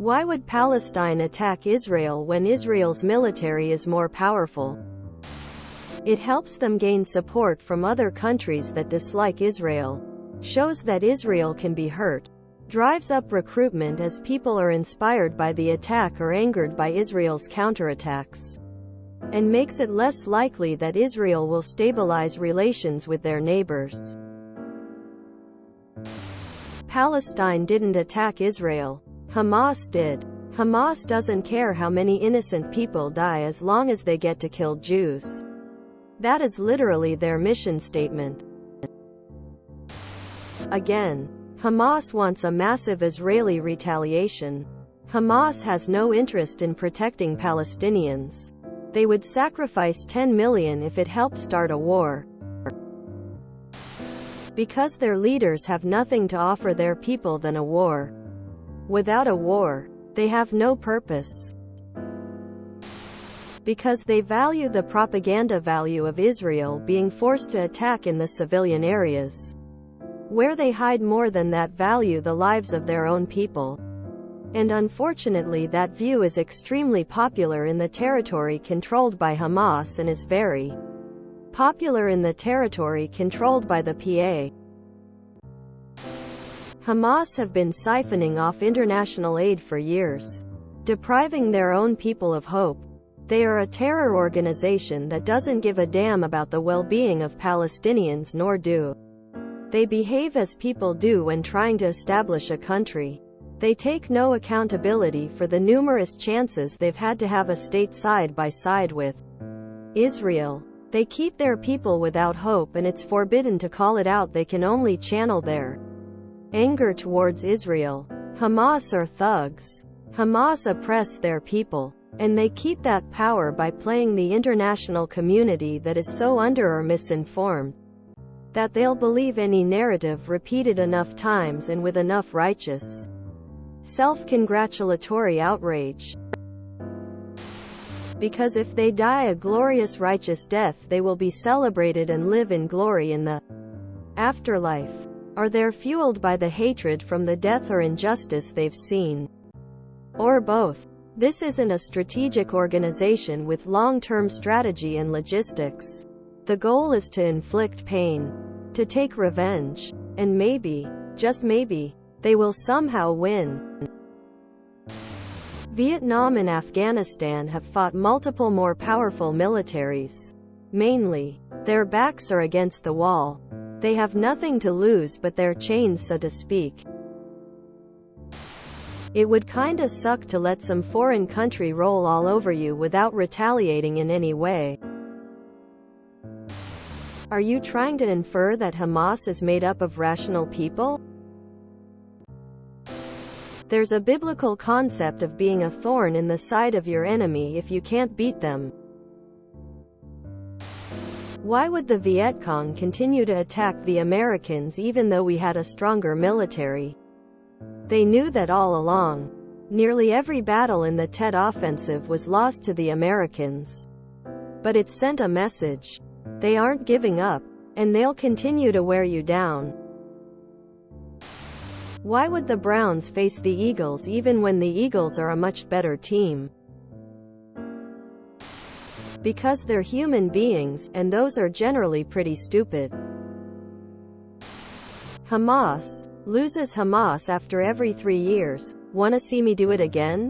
Why would Palestine attack Israel when Israel's military is more powerful? It helps them gain support from other countries that dislike Israel. Shows that Israel can be hurt. Drives up recruitment as people are inspired by the attack or angered by Israel's counterattacks. And makes it less likely that Israel will stabilize relations with their neighbors. Palestine didn't attack Israel. Hamas did. Hamas doesn't care how many innocent people die as long as they get to kill Jews. That is literally their mission statement. Again, Hamas wants a massive Israeli retaliation. Hamas has no interest in protecting Palestinians. They would sacrifice 10 million if it helped start a war. Because their leaders have nothing to offer their people than a war. Without a war, they have no purpose. Because they value the propaganda value of Israel being forced to attack in the civilian areas, where they hide more than that value the lives of their own people. And unfortunately that view is extremely popular in the territory controlled by Hamas and is very popular in the territory controlled by the PA. Hamas have been siphoning off international aid for years, depriving their own people of hope. They are a terror organization that doesn't give a damn about the well-being of Palestinians, nor do they behave as people do when trying to establish a country. They take no accountability for the numerous chances they've had to have a state side by side with Israel. They keep their people without hope, and it's forbidden to call it out. They can only channel their anger towards Israel. Hamas are thugs. Hamas oppress their people. And they keep that power by playing the international community that is so under or misinformed that they'll believe any narrative repeated enough times and with enough righteous, self-congratulatory outrage. Because if they die a glorious righteous death, they will be celebrated and live in glory in the afterlife. Or they're fueled by the hatred from the death or injustice they've seen. Or both. This isn't a strategic organization with long-term strategy and logistics. The goal is to inflict pain, to take revenge, and maybe, just maybe, they will somehow win. Vietnam and Afghanistan have fought multiple more powerful militaries. Mainly, their backs are against the wall. They have nothing to lose but their chains, so to speak. It would kinda suck to let some foreign country roll all over you without retaliating in any way. Are you trying to infer that Hamas is made up of rational people? There's a biblical concept of being a thorn in the side of your enemy if you can't beat them. Why would the Viet Cong continue to attack the Americans even though we had a stronger military? They knew that all along. Nearly every battle in the Tet Offensive was lost to the Americans. But it sent a message. They aren't giving up, and they'll continue to wear you down. Why would the Browns face the Eagles even when the Eagles are a much better team? Because they're human beings, and those are generally pretty stupid. Hamas loses Hamas after every 3 years. Wanna see me do it again?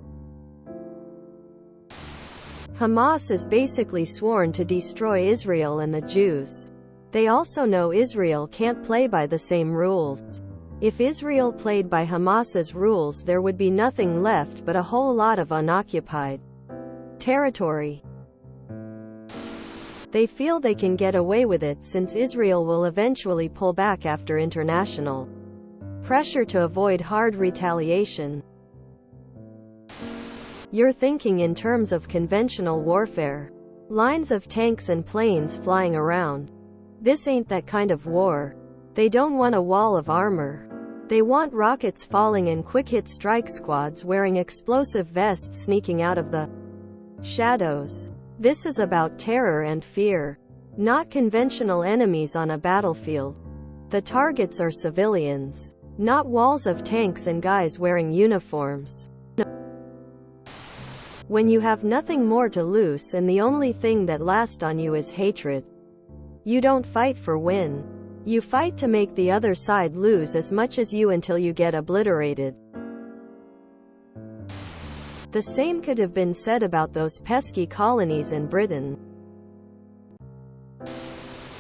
Hamas is basically sworn to destroy Israel and the Jews. They also know Israel can't play by the same rules. If Israel played by Hamas's rules, there would be nothing left but a whole lot of unoccupied territory. They feel they can get away with it since Israel will eventually pull back after international pressure to avoid hard retaliation. You're thinking in terms of conventional warfare. Lines of tanks and planes flying around. This ain't that kind of war. They don't want a wall of armor. They want rockets falling and quick-hit strike squads wearing explosive vests sneaking out of the shadows. This is about terror and fear, not conventional enemies on a battlefield. The targets are civilians, not walls of tanks and guys wearing uniforms. When you have nothing more to lose and the only thing that lasts on you is hatred, you don't fight for win. You fight to make the other side lose as much as you until you get obliterated. The same could have been said about those pesky colonies in Britain.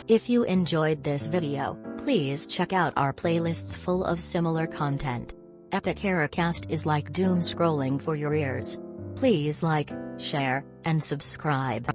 If you enjoyed this video, please check out our playlists full of similar content. Epic Heracast is like doom scrolling for your ears. Please like, share, and subscribe.